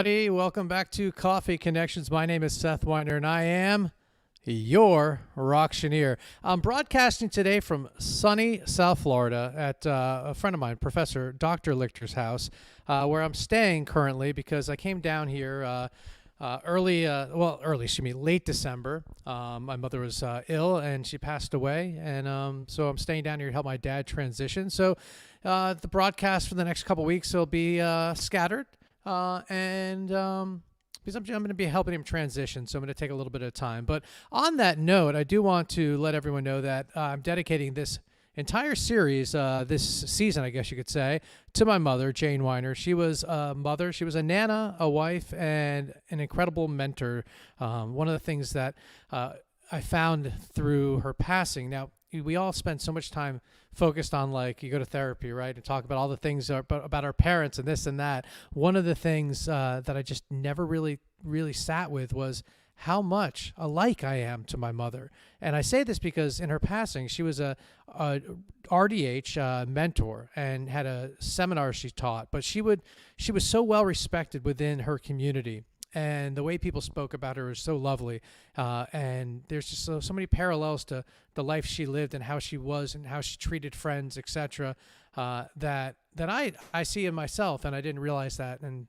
everybody. Welcome back to Coffee Connections. My name is Seth Weiner, and I am your auctioneer. I'm broadcasting today from sunny South Florida at a friend of mine, Professor Dr. Lichter's house, where I'm staying currently because I came down here late December. My mother was ill and she passed away, and so I'm staying down here to help my dad transition. So the broadcast for the next couple weeks will be scattered, because I'm going to be helping him transition, so I'm going to take a little bit of time. But on that note, I do want to let everyone know that I'm dedicating this entire series, this season, I guess you could say, to my mother, Jane Weiner. She was a mother, she was a nana, a wife, and an incredible mentor. One of the things that I found through her passing, now, we all spend so much time focused on, like, you go to therapy, right, and talk about all the things about our parents and this and that. One of the things that I just never really sat with was how much alike I am to my mother. And I say this because in her passing, she was a RDH mentor and had a seminar she taught, but she was so well respected within her community. And the way people spoke about her was so lovely. And there's just so many parallels to the life she lived and how she was and how she treated friends, etc. That I see in myself, and I didn't realize that. And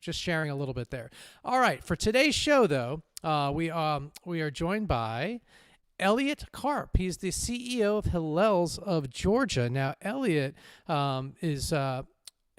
just sharing a little bit there. All right, for today's show, though, we are joined by Elliot Karp. He's the CEO of Hillels of Georgia. Now, Elliot is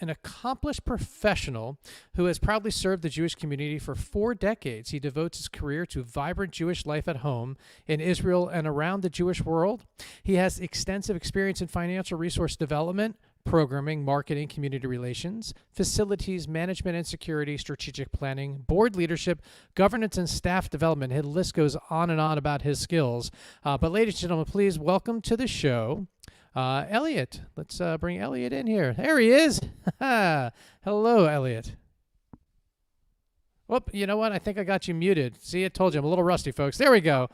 an accomplished professional who has proudly served the Jewish community for 4 decades. He devotes his career to vibrant Jewish life at home in Israel and around the Jewish world. He has extensive experience in financial resource development, programming, marketing, community relations, facilities management and security, strategic planning, board leadership, governance, and staff development. His list goes on and on about his skills. But ladies and gentlemen, please welcome to the show Elliot. Let's bring Elliot in here. There he is. Hello, Elliot. Whoop, you know what? I think I got you muted. See, I told you I'm a little rusty, folks. There we go.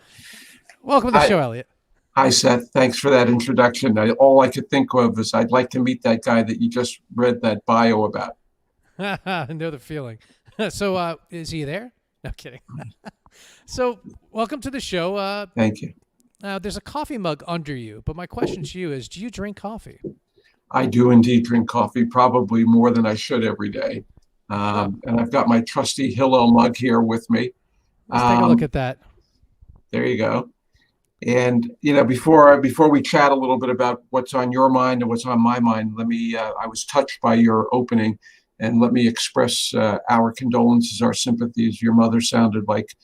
Welcome to the show, Elliot. Hi, Seth. Thanks for that introduction. All I could think of is I'd like to meet that guy that you just read that bio about. I know the feeling. So is he there? No kidding. So welcome to the show. Thank you. There's a coffee mug under you, but my question to you is, do you drink coffee? I do indeed drink coffee, probably more than I should every day. And I've got my trusty Hillel mug here with me. Let's take a look at that. There you go. And, before we chat a little bit about what's on your mind and what's on my mind, I was touched by your opening, and let me express our condolences, our sympathies. Your mother sounded like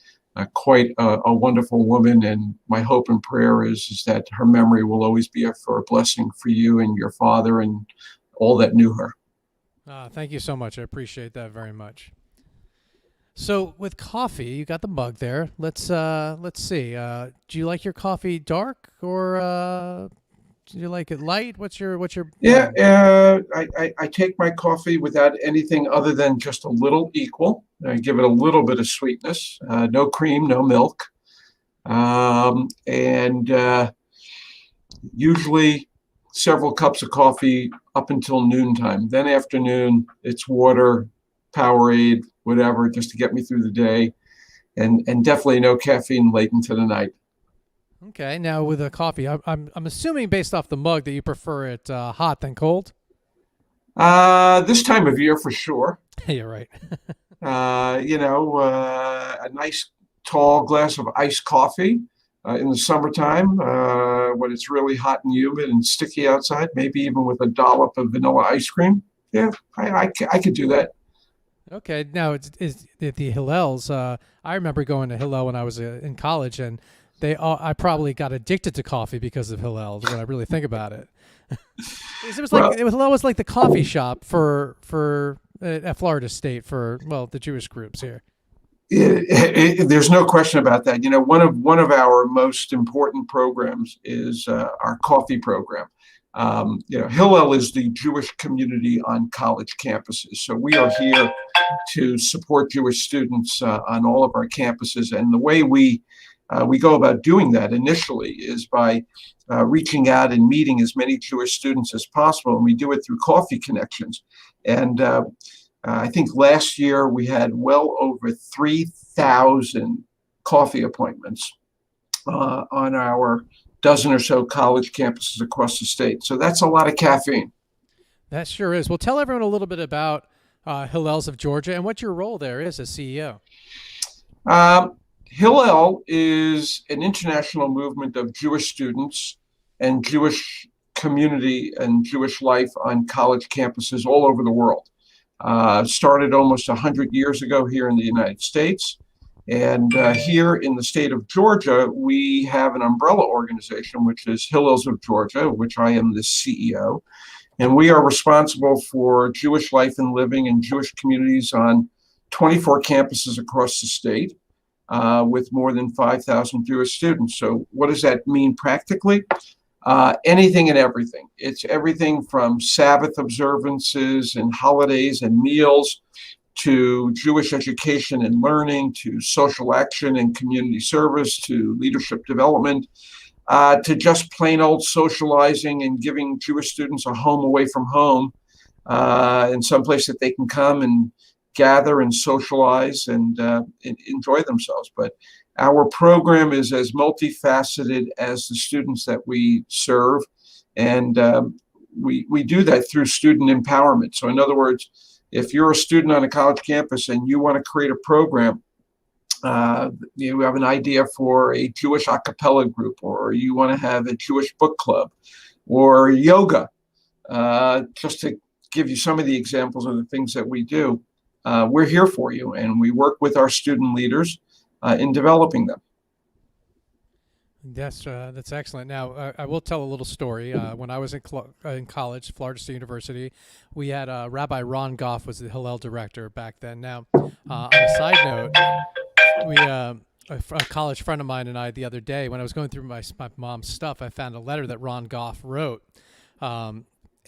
quite a wonderful woman, and my hope and prayer is that her memory will always be a blessing for you and your father and all that knew her. Thank you so much. I appreciate that very much. So with coffee, you got the mug there. Let's see. Do you like your coffee dark, or do you like it light? What's your? Yeah, I take my coffee without anything other than just a little equal. I give it a little bit of sweetness, no cream, no milk, and usually several cups of coffee up until noontime. Then afternoon, it's water, Powerade, whatever, just to get me through the day, and definitely no caffeine late into the night. Okay, now with a coffee, I'm assuming based off the mug that you prefer it hot than cold. This time of year for sure. You're right. A nice tall glass of iced coffee in the summertime when it's really hot and humid and sticky outside, maybe even with a dollop of vanilla ice cream. Yeah, I could do that. Okay, now it's the Hillels. I remember going to Hillel when I was in college, and I probably got addicted to coffee because of Hillel when I really think about it. Hillel was like the coffee shop for at Florida State for the Jewish groups here. There's no question about that. One of our most important programs is our coffee program. Hillel is the Jewish community on college campuses. So we are here to support Jewish students on all of our campuses. And the way we go about doing that initially is by reaching out and meeting as many Jewish students as possible. And we do it through coffee connections. And I think last year we had well over 3,000 coffee appointments on our dozen or so college campuses across the state. So that's a lot of caffeine. That sure is. Well, tell everyone a little bit about Hillels of Georgia and what your role there is as CEO. Hillel is an international movement of Jewish students and Jewish community and Jewish life on college campuses all over the world. Started almost 100 years ago here in the United States. And here in the state of Georgia, we have an umbrella organization, which is Hillels of Georgia, which I am the CEO. And we are responsible for Jewish life and living in Jewish communities on 24 campuses across the state with more than 5,000 Jewish students. So what does that mean practically? Anything and everything. It's everything from Sabbath observances and holidays and meals to Jewish education and learning, to social action and community service, to leadership development, to just plain old socializing and giving Jewish students a home away from home, in some place that they can come and gather and socialize and enjoy themselves. But our program is as multifaceted as the students that we serve, and we do that through student empowerment. So in other words, if you're a student on a college campus and you want to create a program, you have an idea for a Jewish a cappella group, or you want to have a Jewish book club or yoga, just to give you some of the examples of the things that we do, we're here for you, and we work with our student leaders in developing them. That's excellent. Now, I will tell a little story. When I was in college, Florida State University, we had Rabbi Ron Goff was the Hillel director back then. Now, on a side note, a college friend of mine and I the other day, when I was going through my mom's stuff, I found a letter that Ron Goff wrote.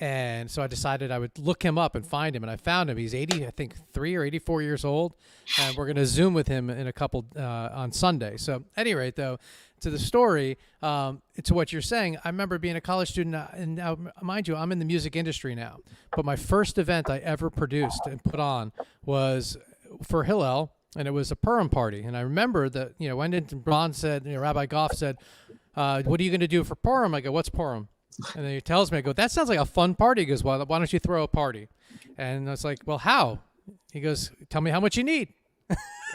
And so I decided I would look him up and find him, and I found him. He's 80, I think 3 or 84 years old, and we're going to Zoom with him in a couple on Sunday. So at any rate, though, to the story, to what you're saying, I remember being a college student, and now, mind you, I'm in the music industry now, but my first event I ever produced and put on was for Hillel, and it was a Purim party. And I remember that, when Ron said, Rabbi Goff said, what are you going to do for Purim? I go, what's Purim? And then he tells me, I go, that sounds like a fun party. He goes, well, why don't you throw a party? And I was like, well, how? He goes, tell me how much you need.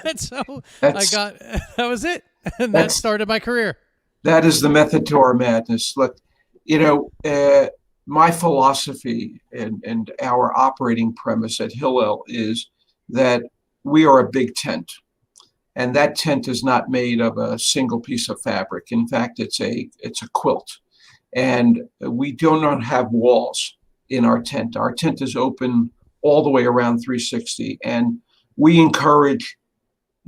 And so that was it. And that started my career. That is the method to our madness. Look, my philosophy and our operating premise at Hillel is that we are a big tent. And that tent is not made of a single piece of fabric. In fact, it's a quilt. And we do not have walls in our tent. Our tent is open all the way around 360. And we encourage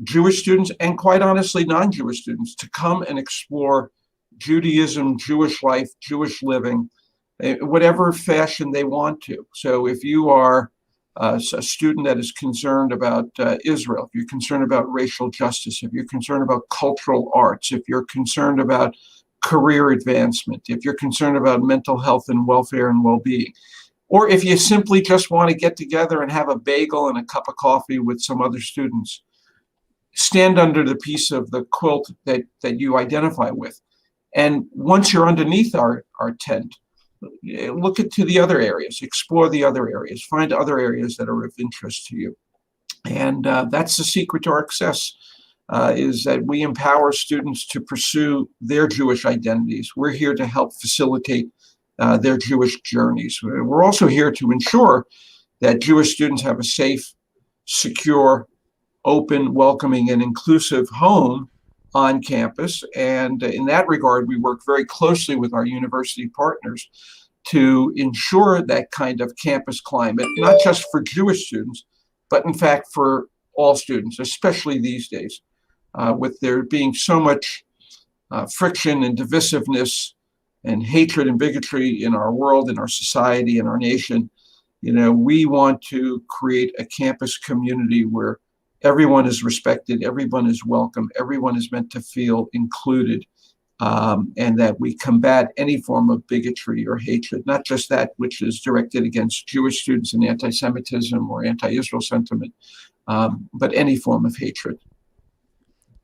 Jewish students, and quite honestly, non-Jewish students, to come and explore Judaism, Jewish life, Jewish living, whatever fashion they want to. So if you are a student that is concerned about Israel, if you're concerned about racial justice, if you're concerned about cultural arts, if you're concerned about career advancement, if you're concerned about mental health and welfare and well-being, or if you simply just want to get together and have a bagel and a cup of coffee with some other students, stand under the piece of the quilt that you identify with. And once you're underneath our tent, look to the other areas, explore the other areas, find other areas that are of interest to you. And that's the secret to our success. Is that we empower students to pursue their Jewish identities. We're here to help facilitate their Jewish journeys. We're also here to ensure that Jewish students have a safe, secure, open, welcoming, and inclusive home on campus. And in that regard, we work very closely with our university partners to ensure that kind of campus climate, not just for Jewish students, but in fact for all students, especially these days. With there being so much friction and divisiveness and hatred and bigotry in our world, in our society, in our nation, we want to create a campus community where everyone is respected, everyone is welcome, everyone is meant to feel included. and that we combat any form of bigotry or hatred, not just that which is directed against Jewish students and anti-Semitism or anti-Israel sentiment, but any form of hatred.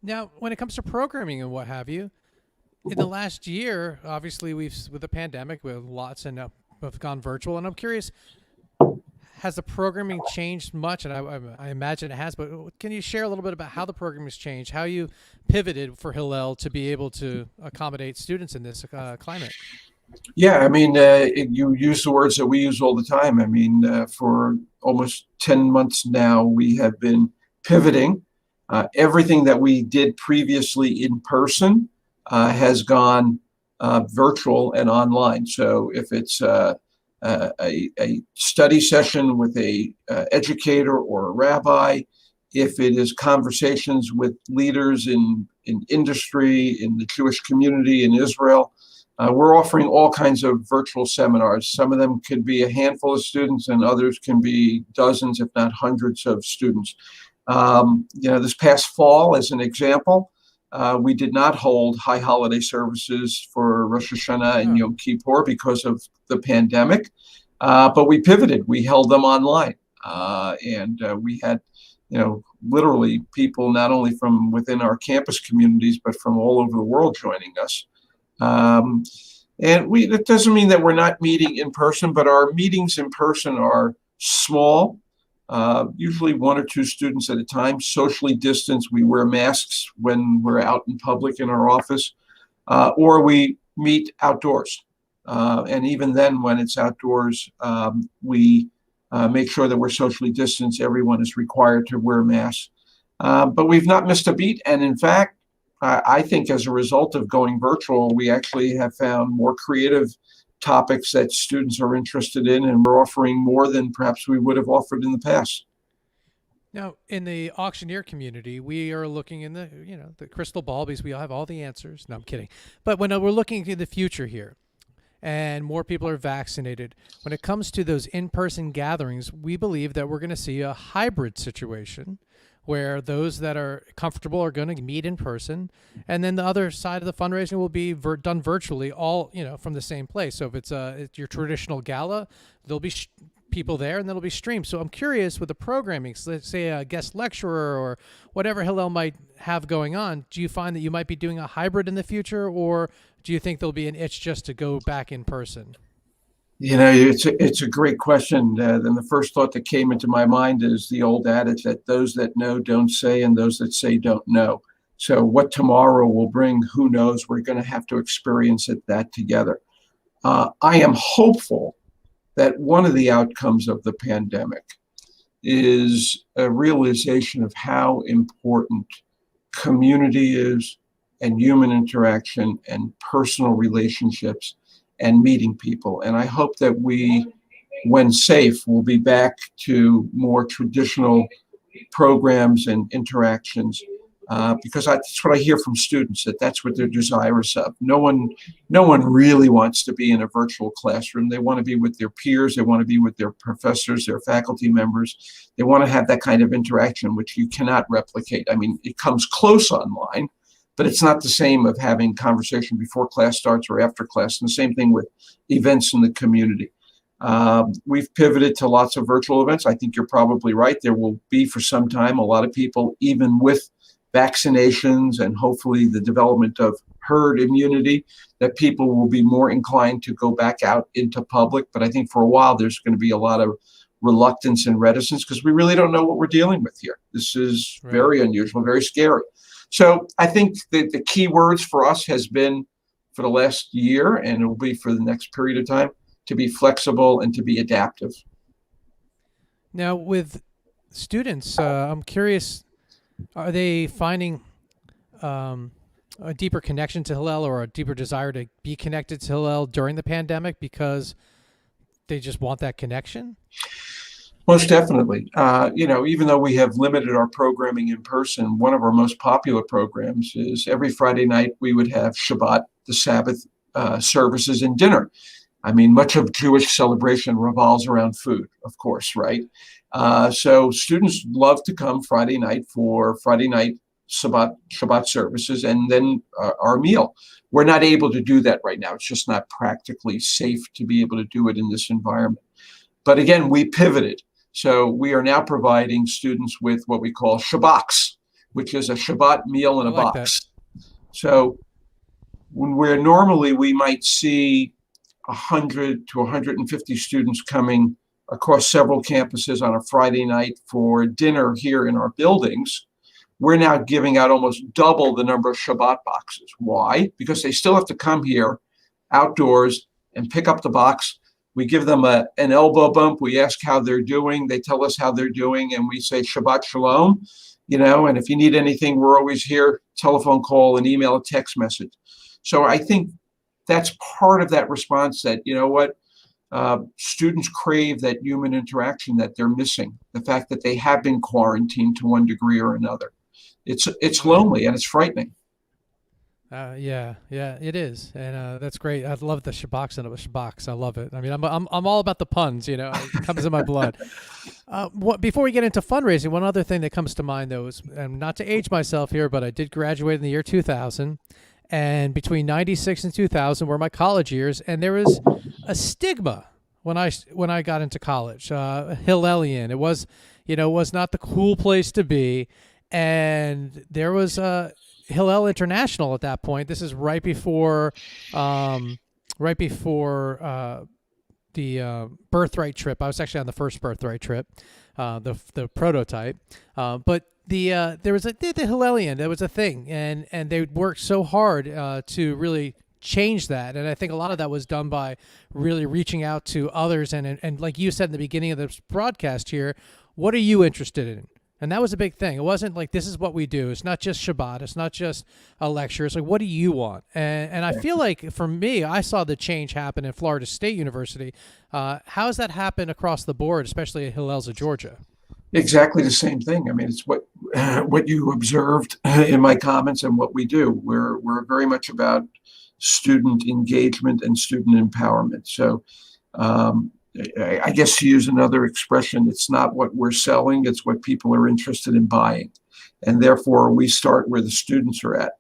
Now, when it comes to programming and what have you, in the last year, obviously with the pandemic, with lots and have gone virtual, and I'm curious, has the programming changed much? And I imagine it has, but can you share a little bit about how the program has changed, how you pivoted for Hillel to be able to accommodate students in this climate? Yeah, I mean, you use the words that we use all the time. I mean, for almost 10 months now, we have been pivoting. Everything that we did previously in person has gone virtual and online. So if it's a study session with a educator or a rabbi, if it is conversations with leaders in industry, in the Jewish community in Israel, we're offering all kinds of virtual seminars. Some of them could be a handful of students, and others can be dozens, if not hundreds of students. This past fall, as an example, we did not hold high holiday services for Rosh Hashanah and Yom Kippur because of the pandemic, but we pivoted. We held them online, and we had, literally people not only from within our campus communities, but from all over the world joining us. And it doesn't mean that we're not meeting in person, but our meetings in person are small, usually 1 or 2 students at a time, socially distanced. We wear masks when we're out in public in our office, or we meet outdoors. And even then, when it's outdoors, we make sure that we're socially distanced. Everyone is required to wear masks. But we've not missed a beat. And in fact, I think as a result of going virtual, we actually have found more creative topics that students are interested in, and we're offering more than perhaps we would have offered in the past. Now, in the auctioneer community, we are looking in the the crystal ball because we have all the answers. No, I'm kidding. But when we're looking to the future here, and more people are vaccinated, when it comes to those in-person gatherings, we believe that we're going to see a hybrid situation where those that are comfortable are going to meet in person, and then the other side of the fundraising will be done virtually, all from the same place. So if it's your traditional gala, there'll be people there, and that'll be streamed. So I'm curious with the programming, so let's say a guest lecturer or whatever Hillel might have going on, do you find that you might be doing a hybrid in the future, or do you think there'll be an itch just to go back in person? It's a great question. Then the first thought that came into my mind is the old adage that those that know don't say, and those that say don't know. So what tomorrow will bring, who knows? We're going to have to experience that together. I am hopeful that one of the outcomes of the pandemic is a realization of how important community is, and human interaction and personal relationships and meeting people. And I hope that we, when safe, will be back to more traditional programs and interactions, because that's what I hear from students, that's what they're desirous of. No one really wants to be in a virtual classroom. They want to be with their peers. They want to be with their professors, their faculty members. They want to have that kind of interaction, which you cannot replicate. I mean, it comes close online, but it's not the same of having conversation before class starts or after class. And the same thing with events in the community. We've pivoted to lots of virtual events. I think you're probably right. There will be for some time a lot of people, even with vaccinations and hopefully the development of herd immunity, that people will be more inclined to go back out into public. But I think for a while there's going to be a lot of reluctance and reticence because we really don't know what we're dealing with here. This is very unusual, very scary. So I think that the key words for us has been for the last year, and it will be for the next period of time, to be flexible and to be adaptive. Now, with students, I'm curious, are they finding a deeper connection to Hillel or a deeper desire to be connected to Hillel during the pandemic because they just want that connection? Most definitely. Even though we have limited our programming in person, one of our most popular programs is every Friday night we would have Shabbat, the Sabbath, services and dinner. I mean, much of Jewish celebration revolves around food, of course, right? So students love to come Friday night for Friday night Shabbat services and then our meal. We're not able to do that right now. It's just not practically safe to be able to do it in this environment. But again, we pivoted. So we are now providing students with what we call Shabbaks, which is a Shabbat meal in a box. That. So where normally we might see 100 to 150 students coming across several campuses on a Friday night for dinner here in our buildings, we're now giving out almost double the number of Shabbat boxes. Why? Because they still have to come here outdoors and pick up the box. We give them an elbow bump. We ask how they're doing. They tell us how they're doing, and we say Shabbat Shalom. And if you need anything, we're always here. Telephone call, an email, a text message. So I think that's part of that response that, students crave that human interaction that they're missing. The fact that they have been quarantined to one degree or another. It's lonely and it's frightening. Yeah, it is, and that's great. I love the Shabbaks and Shabbaks. I love it. I mean, I'm all about the puns. It comes in my blood. Before we get into fundraising, one other thing that comes to mind, though, is, and not to age myself here, but I did graduate in the year 2000, and between 96 and 2000 were my college years, and there was a stigma when I got into college. Hillelian. It was not the cool place to be. And there was Hillel International at that point. This is right before the birthright trip. I was actually on the first birthright trip, the prototype. But there was the Hillelian. There was a thing, and they worked so hard to really change that. And I think a lot of that was done by really reaching out to others. And like you said in the beginning of this broadcast here, what are you interested in? And that was a big thing. It wasn't like, this is what we do. It's not just Shabbat. It's not just a lecture. It's like, what do you want? And I feel like, for me, I saw the change happen in Florida State University. How has that happened across the board, especially at Hillels of Georgia? Exactly the same thing. I mean, it's what you observed in my comments and what we do. We're very much about student engagement and student empowerment. So I guess, to use another expression, it's not what we're selling, it's what people are interested in buying. And therefore, we start where the students are at.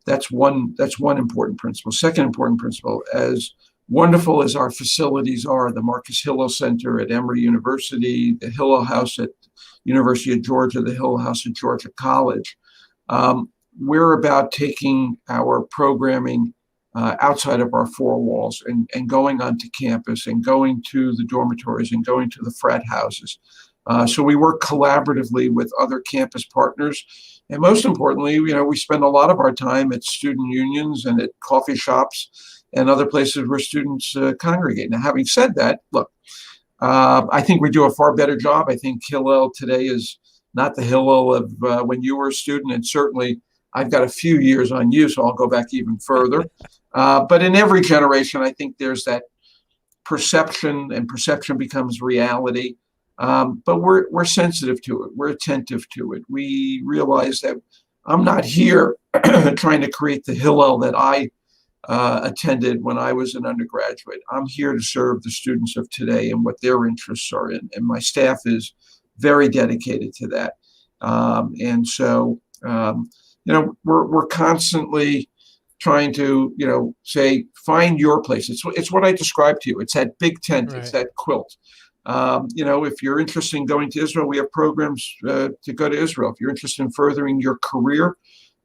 That's one important principle. Second important principle, as wonderful as our facilities are, the Marcus Hillel Center at Emory University, the Hillel House at University of Georgia, the Hillel House at Georgia College, we're about taking our programming outside of our four walls and going onto campus and going to the dormitories and going to the frat houses. So we work collaboratively with other campus partners. And most importantly, we spend a lot of our time at student unions and at coffee shops and other places where students congregate. Now, having said that, look, I think we do a far better job. I think Hillel today is not the Hillel of when you were a student, and certainly I've got a few years on you, so I'll go back even further. But in every generation, I think there's that perception, and perception becomes reality. But we're sensitive to it. We're attentive to it. We realize that I'm not here trying to create the Hillel that I attended when I was an undergraduate. I'm here to serve the students of today and what their interests are in. And my staff is very dedicated to that. And so, we're constantly trying to, say, find your place. It's what I described to you. It's that big tent. Right. It's that quilt. If you're interested in going to Israel, we have programs to go to Israel. If you're interested in furthering your career,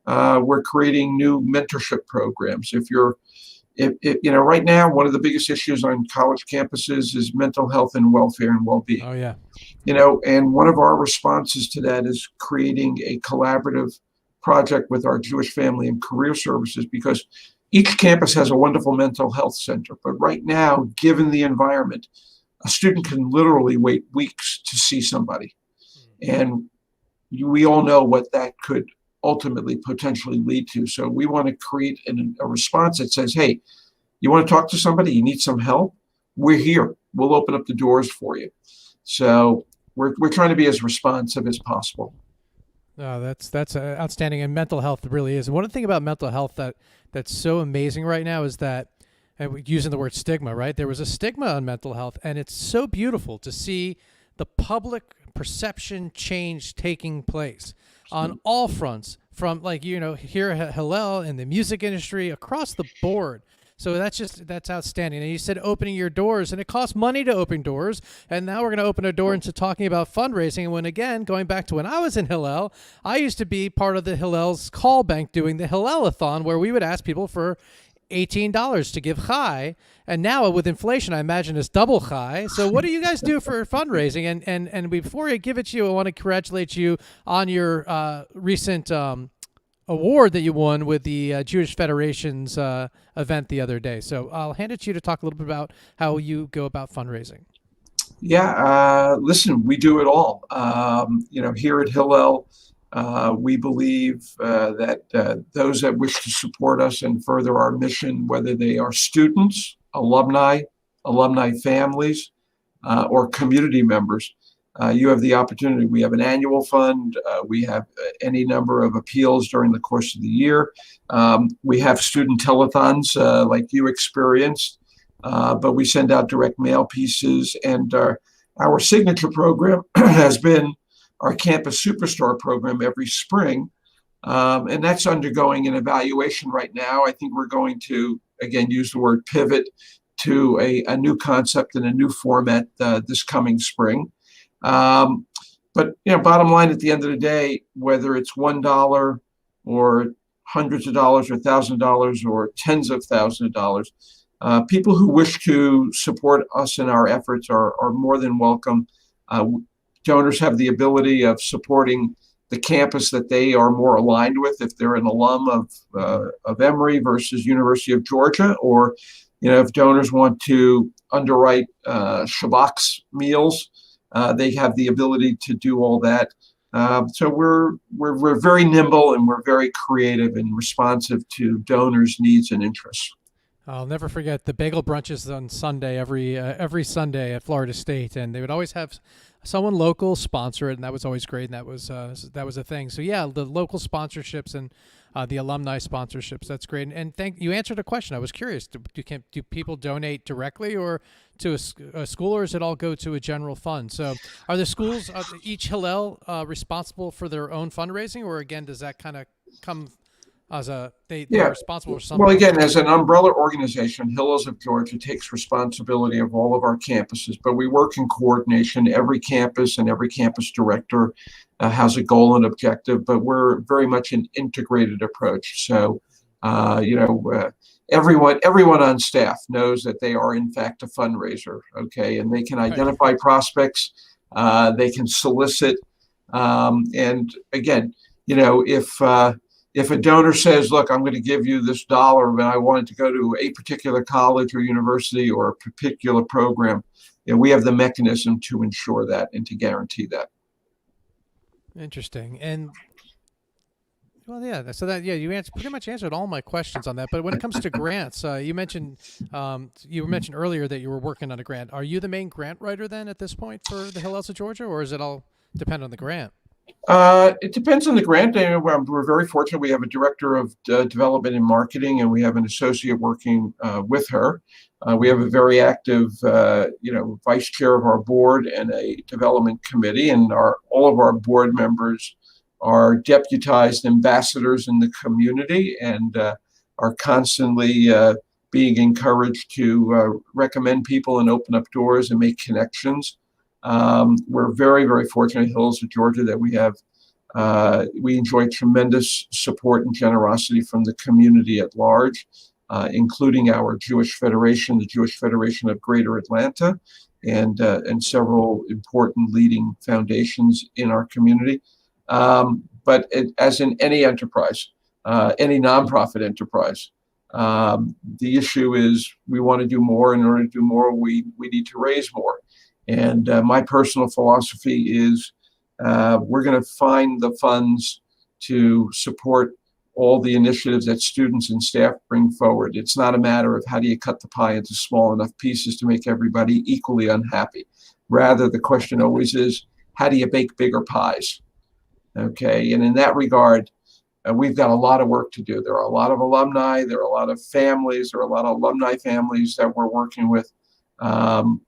we're creating new mentorship programs. Right now, one of the biggest issues on college campuses is mental health and welfare and well-being. Oh, yeah. And one of our responses to that is creating a collaborative project with our Jewish Family and Career Services, because each campus has a wonderful mental health center. But right now, given the environment, a student can literally wait weeks to see somebody. And we all know what that could ultimately potentially lead to. So we want to create a response that says, hey, you want to talk to somebody? You need some help? We're here. We'll open up the doors for you. So we're trying to be as responsive as possible. Oh, that's outstanding. And mental health really is. And one thing about mental health that's so amazing right now is that, and we're using the word stigma, right? There was a stigma on mental health, and it's so beautiful to see the public perception change taking place on all fronts, from like, here at Hillel in the music industry across the board. So that's outstanding. And you said opening your doors, and it costs money to open doors. And now we're going to open a door into talking about fundraising. And when, again, going back to when I was in Hillel, I used to be part of the Hillel's call bank doing the Hillelathon, where we would ask people for $18 to give chai. And now with inflation, I imagine it's double chai. So what do you guys do for fundraising? And before I give it to you, I want to congratulate you on your recent award that you won with the Jewish Federation's event the other day. So I'll hand it to you to talk a little bit about how you go about fundraising. Yeah, listen, we do it all. Here at Hillel, we believe that those that wish to support us and further our mission, whether they are students, alumni families, or community members, you have the opportunity. We have an annual fund. We have any number of appeals during the course of the year. We have student telethons like you experienced, but we send out direct mail pieces. And our signature program has been our Campus Superstar program every spring. And that's undergoing an evaluation right now. I think we're going to, again, use the word pivot to a new concept and a new format this coming spring. But bottom line, at the end of the day, whether it's $1 or hundreds of dollars or $1,000 or tens of thousands of dollars, people who wish to support us in our efforts are more than welcome. Donors have the ability of supporting the campus that they are more aligned with, if they're an alum of Emory versus University of Georgia, or if donors want to underwrite Shabak's meals. They have the ability to do all that. So we're very nimble, and we're very creative and responsive to donors' needs and interests. I'll never forget the bagel brunches on Sunday, every Sunday at Florida State, and they would always have someone local sponsor it, and that was always great. And that was a thing. So yeah, the local sponsorships and the alumni sponsorships, that's great. And thank you, answered a question. I was curious. Do people donate directly or to a school, or does it all go to a general fund? So are the schools, each Hillel responsible for their own fundraising, or again, does that kind of come as they're responsible for something? Well, again, as an umbrella organization, Hillels of Georgia takes responsibility of all of our campuses, but we work in coordination. Every campus and every campus director has a goal and objective, but we're very much an integrated approach. So, everyone on staff knows that they are in fact a fundraiser, okay, and they can identify prospects, they can solicit, and again, if a donor says, look, I'm going to give you this dollar, but I want it to go to a particular college or university or a particular program, we have the mechanism to ensure that and to guarantee that. Interesting. And well, yeah. So you pretty much answered all my questions on that. But when it comes to grants, you mentioned earlier that you were working on a grant. Are you the main grant writer then at this point for the Hillels of Georgia, or does it all depend on the grant? It depends on the grant. We're very fortunate. We have a director of development and marketing, and we have an associate working with her. We have a very active, vice chair of our board and a development committee, and all of our board members are deputized ambassadors in the community and are constantly being encouraged to recommend people and open up doors and make connections. We're very, very fortunate at Hillels of Georgia that we enjoy tremendous support and generosity from the community at large, including our Jewish Federation, the Jewish Federation of Greater Atlanta, and several important leading foundations in our community. But as in any enterprise, any nonprofit enterprise, the issue is we want to do more. In order to do more, we need to raise more. And my personal philosophy is we're going to find the funds to support all the initiatives that students and staff bring forward. It's not a matter of how do you cut the pie into small enough pieces to make everybody equally unhappy. Rather, the question always is, how do you bake bigger pies? Okay, and in that regard, we've got a lot of work to do. There are a lot of alumni, there are a lot of families, there are a lot of alumni families that we're working with. I'm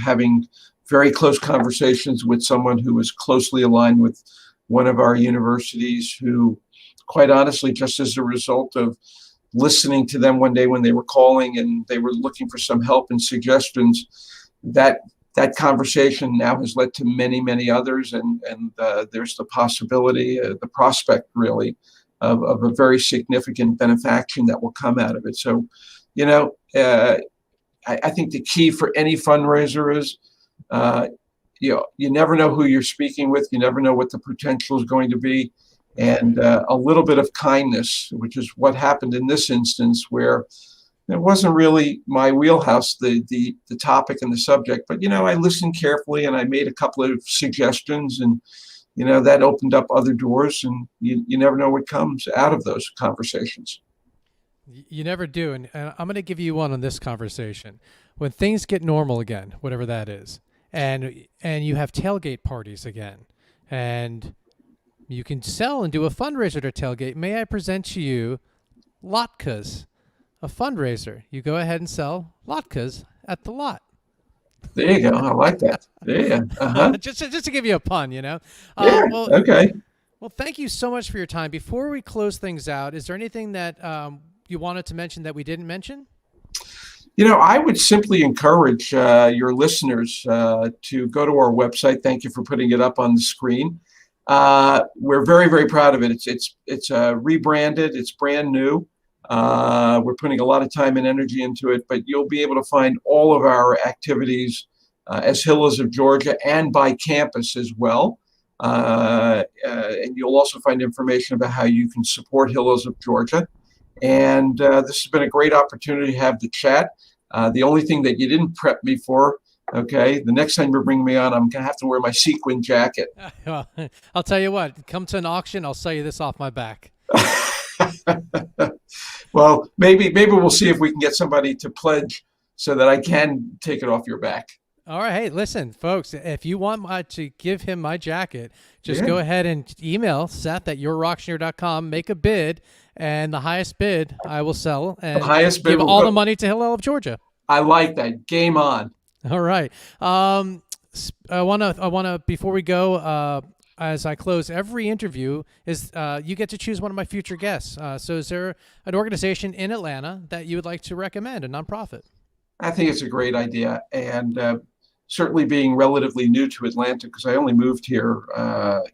having very close conversations with someone who is closely aligned with one of our universities who, quite honestly, just as a result of listening to them one day when they were calling and they were looking for some help and suggestions, that conversation now has led to many, many others, and there's the possibility, the prospect really, of a very significant benefaction that will come out of it. So, I think the key for any fundraiser is, you never know who you're speaking with. You never know what the potential is going to be. And a little bit of kindness, which is what happened in this instance, where it wasn't really my wheelhouse, the topic and the subject. But, I listened carefully and I made a couple of suggestions, and, that opened up other doors, and you never know what comes out of those conversations. You never do. And I'm going to give you one on this conversation. When things get normal again, whatever that is, and you have tailgate parties again, and you can sell and do a fundraiser at a tailgate, may I present to you latkes, a fundraiser. You go ahead and sell latkes at the lot. There you go. I like that. Yeah. Uh-huh. just to give you a pun, Yeah. Well, Okay. Well, thank you so much for your time. Before we close things out, is there anything that you wanted to mention that we didn't mention? I would simply encourage your listeners to go to our website. Thank you for putting it up on the screen. We're very, very proud of it. It's rebranded. It's brand new. We're putting a lot of time and energy into it, but you'll be able to find all of our activities as Hillels of Georgia and by campus as well. And you'll also find information about how you can support Hillels of Georgia. And this has been a great opportunity to have the chat. The only thing that you didn't prep me for, okay, the next time you bring me on, I'm going to have to wear my sequin jacket. I'll tell you what, come to an auction, I'll sell you this off my back. Well, maybe we'll see if we can get somebody to pledge so that I can take it off your back. All right. Hey, listen, folks, if you want to give him my jacket, just go ahead and email Seth at yourrockshear.com, make a bid, and the highest bid I will sell, and the highest bid give all the money to Hillels of Georgia. I like that. Game on. All right. I want to before we go, as I close every interview, is you get to choose one of my future guests. So is there an organization in Atlanta that you would like to recommend, a nonprofit? I think it's a great idea. And certainly being relatively new to Atlanta, because I only moved here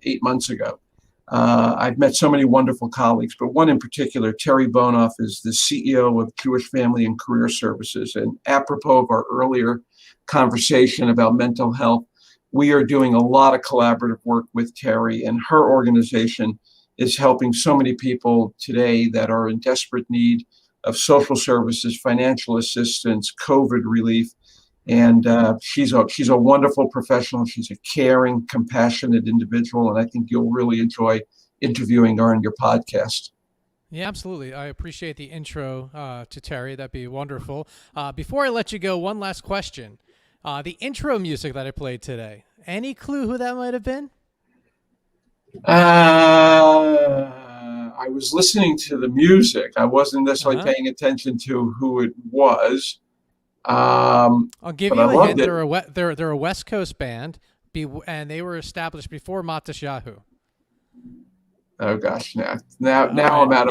8 months ago, I've met so many wonderful colleagues, but one in particular, Terry Bonoff, is the CEO of Jewish Family and Career Services. And apropos of our earlier conversation about mental health, we are doing a lot of collaborative work with Terry, and her organization is helping so many people today that are in desperate need of social services, financial assistance, COVID relief. And she's a wonderful professional. She's a caring, compassionate individual, and I think you'll really enjoy interviewing her on your podcast. Yeah, absolutely. I appreciate the intro to Terry. That'd be wonderful. Before I let you go, one last question. The intro music that I played today, any clue who that might have been? I was listening to the music. I wasn't necessarily paying attention to who it was. I'll give you a hint. They're a West Coast band, and they were established before Matisyahu. Oh gosh, now I'm out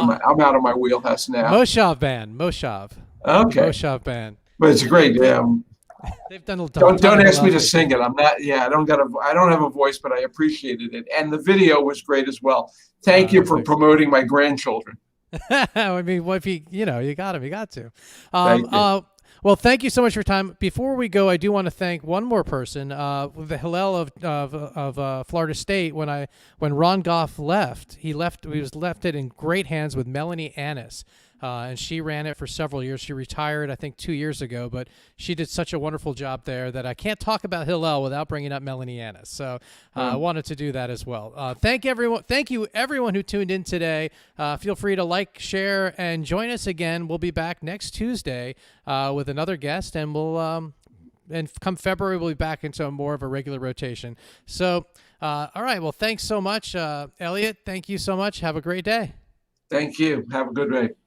of my wheelhouse now. Moshav band, Moshav. Okay. Moshav band. But it's great. They've done. Don't ask me to sing it. I'm not. Yeah, I don't have a voice, but I appreciated it, and the video was great as well. Thank you for promoting my grandchildren. I mean, what if you got them, you got to. Thank you. Well, thank you so much for your time. Before we go, I do want to thank one more person, the Hillel of Florida State. When Ron Goff left, he left it in great hands with Melanie Annis. And she ran it for several years. She retired, I think, 2 years ago, but she did such a wonderful job there that I can't talk about Hillel without bringing up Melanie Annis. So I wanted to do that as well. Thank you, everyone who tuned in today. Feel free to like, share, and join us again. We'll be back next Tuesday with another guest, and and come February, we'll be back into more of a regular rotation. So, all right. Well, thanks so much, Elliot. Thank you so much. Have a great day. Thank you. Have a good day.